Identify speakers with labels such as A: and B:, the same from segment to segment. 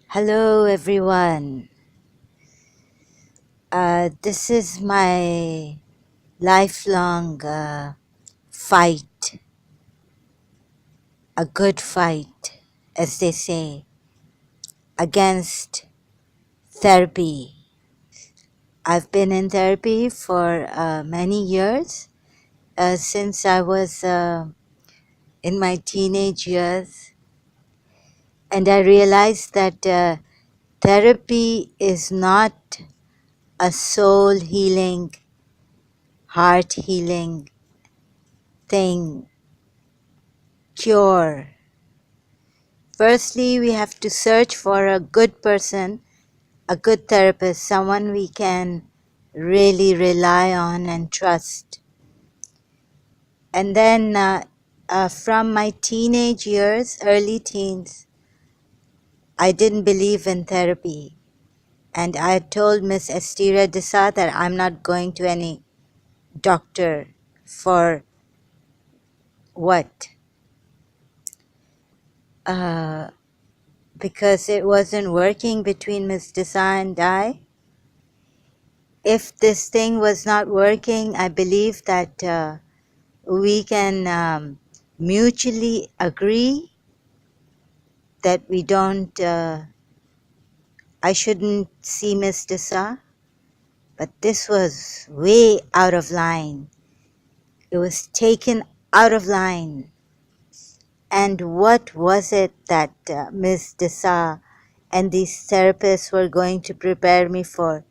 A: Hello, everyone. This is my lifelong fight, a good fight, as they say, against therapy. I've been in therapy for many years, since I was in my teenage years, and I realized that therapy is not a soul healing, heart healing thing, cure. Firstly, we have to search for a good person, a good therapist, someone we can really rely on and trust. And then from my teenage years, early teens, I didn't believe in therapy. And I told Miss Esteria Desa that I'm not going to any doctor for what? Uh, because it wasn't working between Miss Desa and I. If this thing was not working, I believe that we can mutually agree that we don't, I shouldn't see Mr. Sa, but this was way out of line. It was taken out of line. And what was it that Ms. Desa and these therapists were going to prepare me for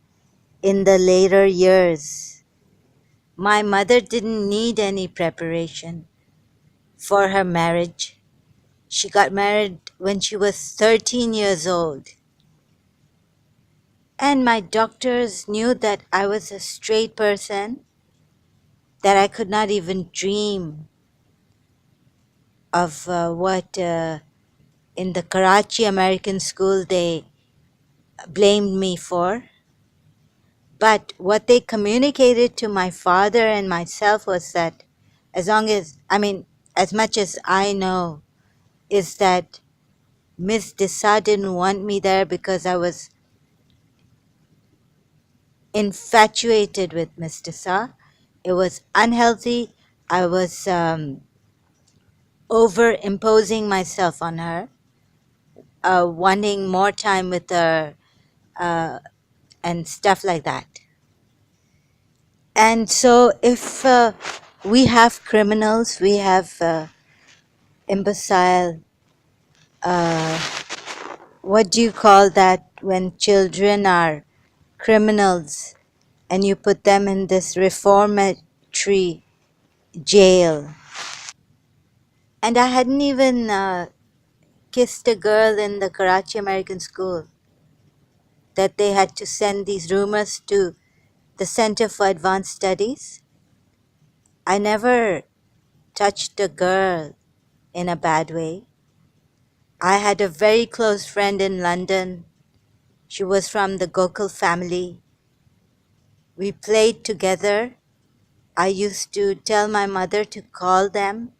A: in the later years? My mother didn't need any preparation for her marriage. She got married when she was 13 years old. And my doctors knew that I was a straight person, that I could not even dream of what in the Karachi American school they blamed me for. But what they communicated to my father and myself was that as much as I know, is that Miss Desa didn't want me there because I was infatuated with Miss Desa. It was unhealthy. I was over-imposing myself on her, wanting more time with her, and stuff like that. And so if we have criminals, we have imbecile, uh, what do you call that when children are criminals and you put them in this reformatory jail? And I hadn't even kissed a girl in the Karachi American school, that they had to send these rumors to the Center for Advanced Studies. I never touched a girl in a bad way. I had a very close friend in London. She was from the Gokul family. We played together. I used to tell my mother to call them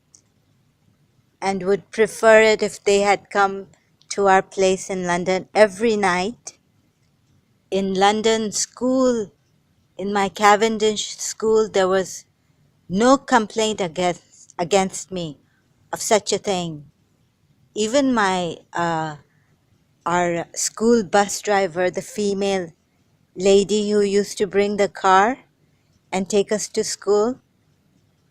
A: and would prefer it if they had come to our place in London every night. In London school, in my Cavendish school, there was no complaint against me of such a thing. Even our school bus driver, the female lady who used to bring the car and take us to school,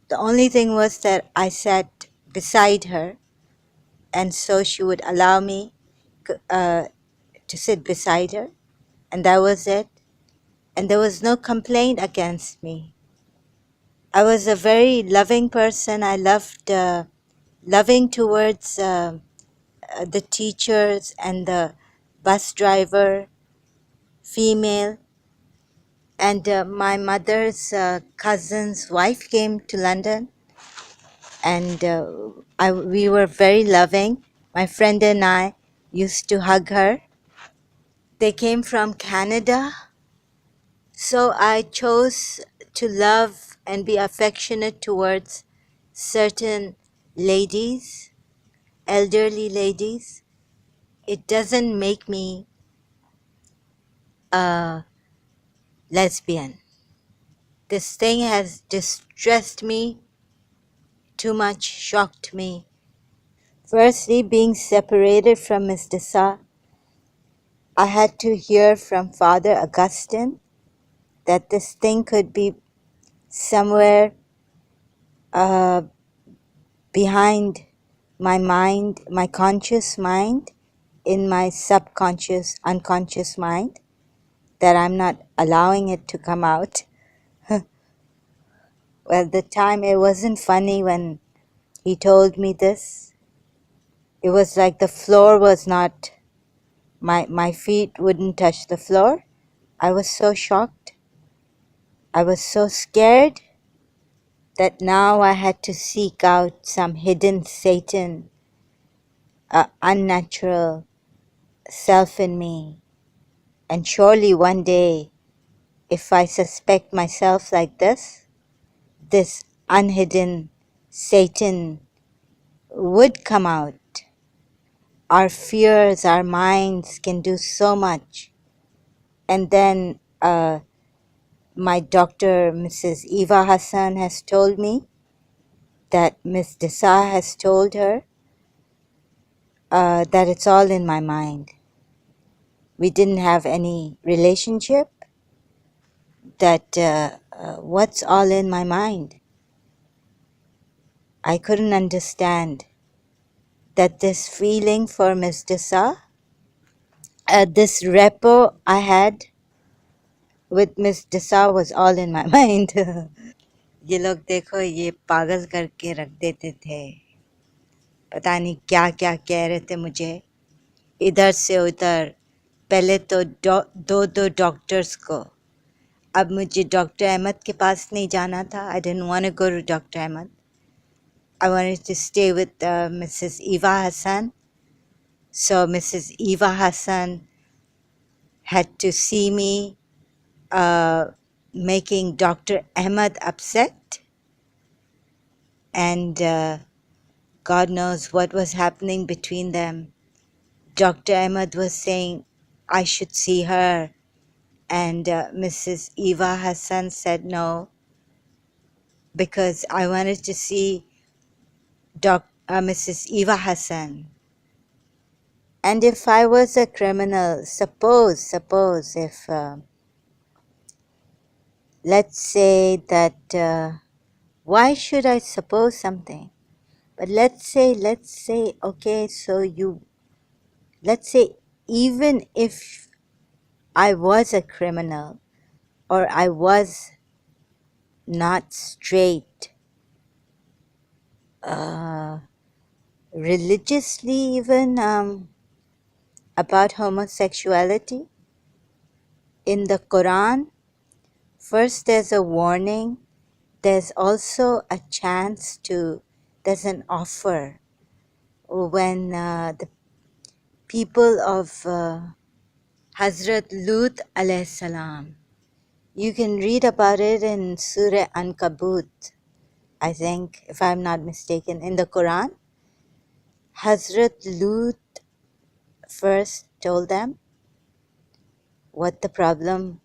A: the only thing was that I sat beside her, and so she would allow me uh, to sit beside her, and that was it. And there was no complaint against me. I was a very loving person. I loved loving towards the teachers and the bus driver, female. And my mother's cousin's wife came to London, and we were very loving. My friend and I used to hug her. They came from Canada, so I chose to love and be affectionate towards certain ladies, elderly ladies. it doesn't make me a lesbian. This thing has distressed me too much, shocked me. Firstly, being separated from Mr. Sa, I had to hear from Father Augustine that this thing could be somewhere uh, behind my mind, my conscious mind, in my subconscious, unconscious mind, that I'm not allowing it to come out. Well, the time it wasn't funny when he told me this. It was like the floor was not, my feet wouldn't touch the floor. I was so shocked. I was so scared that now I had to seek out some hidden Satan, unnatural self in me. And surely one day, if I suspect myself like this unhidden Satan would come out. Our fears, our minds can do so much. And then my doctor, Mrs. Eva Hassan, has told me that Miss Desa has told her that it's all in my mind. We didn't have any relationship, that what's all in my mind? I couldn't understand that this feeling for Miss Desa, this repo I had with Miss Desa was all in my mind. ये लोग देखो ये पागल करके रख देते थे, पता नहीं क्या क्या कह रहे थे मुझे, इधर से उधर, पहले तो दो दो डॉक्टर्स को, अब मुझे डॉक्टर अहमद के पास नहीं जाना था. I didn't want to go to Dr. Ahmed. I wanted to stay with Mrs. Eva Hassan. So Mrs. Eva Hassan had to see me making Dr. Ahmed upset, and God knows what was happening between them. Dr. Ahmed was saying I should see her, and Mrs. Eva Hassan said no, because I wanted to see Mrs. Eva Hassan. And if I was a criminal, suppose if, let's say that, why should I suppose something? But let's say, okay, so let's say even if I was a criminal, or I was not straight, religiously even, about homosexuality, in the Quran, first there's a warning, there's also a chance to, there's an offer. When the people of Hazrat Lut alayhi salam, you can read about it in Surah Ankabut, I think, if I'm not mistaken, in the Quran. Hazrat Lut first told them what the problem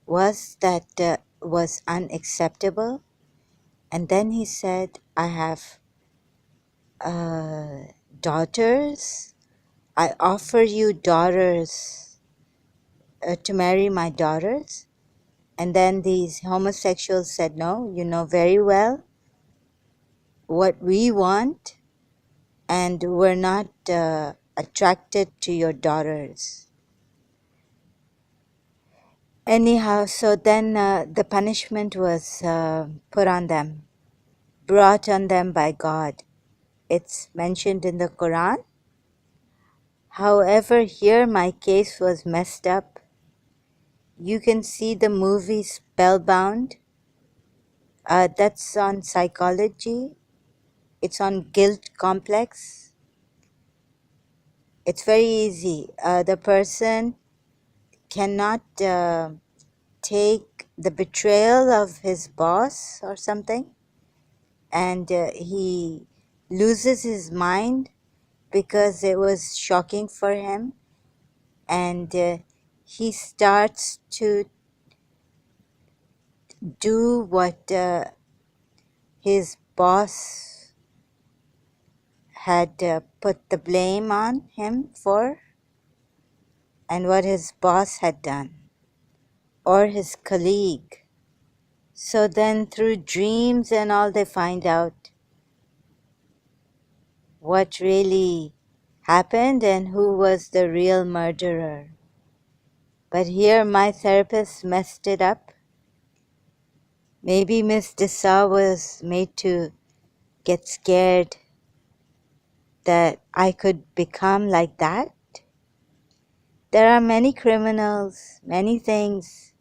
A: was that was unacceptable, and then he said, I have daughters, I offer you daughters, to marry my daughters. And then these homosexuals said, no, you know very well what we want, and we're not attracted to your daughters. Anyhow, so then the punishment was put on them, brought on them by God. It's mentioned in the Quran. However, here my case was messed up. You can see the movie Spellbound. That's on psychology. It's on guilt complex. It's very easy. The person cannot take the betrayal of his boss or something, and he loses his mind, because it was shocking for him, and he starts to do what his boss had put the blame on him for, and what his boss had done, or his colleague. So then, through dreams and all, they find out what really happened and who was the real murderer. But here, my therapist messed it up. Maybe Miss Dessa was made to get scared that I could become like that. There are many criminals, many things,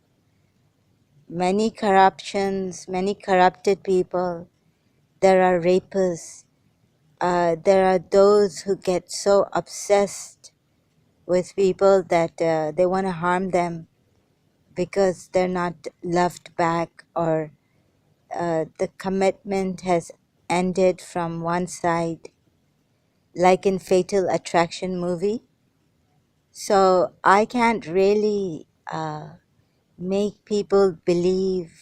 A: many corruptions, many corrupted people. There are rapists. There are those who get so obsessed with people that they want to harm them because they're not loved back, or the commitment has ended from one side, like in Fatal Attraction movie. So I can't really make people believe,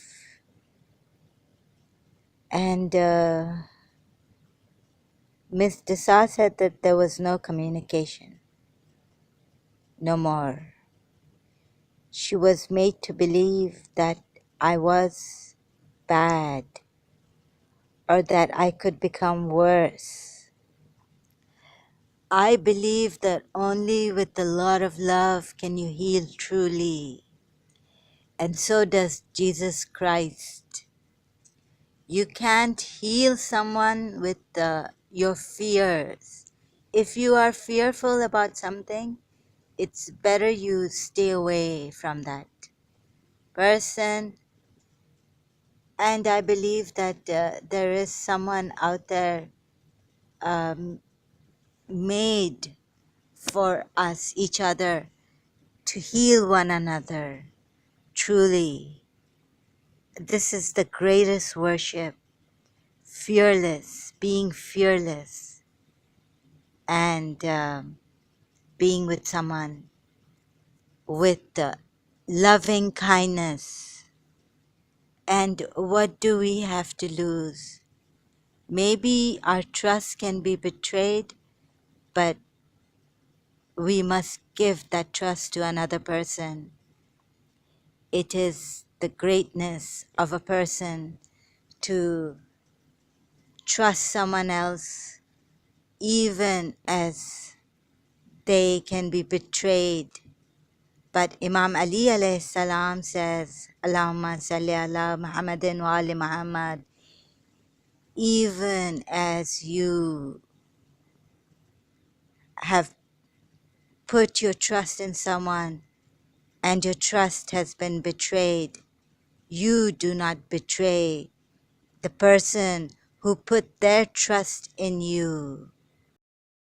A: and Miss Dessa said that there was no communication, no more. She was made to believe that I was bad, or that I could become worse. I believe that only with a lot of love can you heal truly, and so does Jesus Christ. You can't heal someone with your fears. If you are fearful about something, it's better you stay away from that person. And I believe that there is someone out there um, made for us, each other, to heal one another. Truly, this is the greatest worship. Fearless, being fearless, and being with someone with loving kindness. And what do we have to lose? Maybe our trust can be betrayed, but we must give that trust to another person. It is the greatness of a person to trust someone else, even as they can be betrayed. But Imam Ali alayhi salam says, Allahumma salli ala Muhammadin wa ali Muhammad, even as you have put your trust in someone and your trust has been betrayed, you do not betray the person who put their trust in you.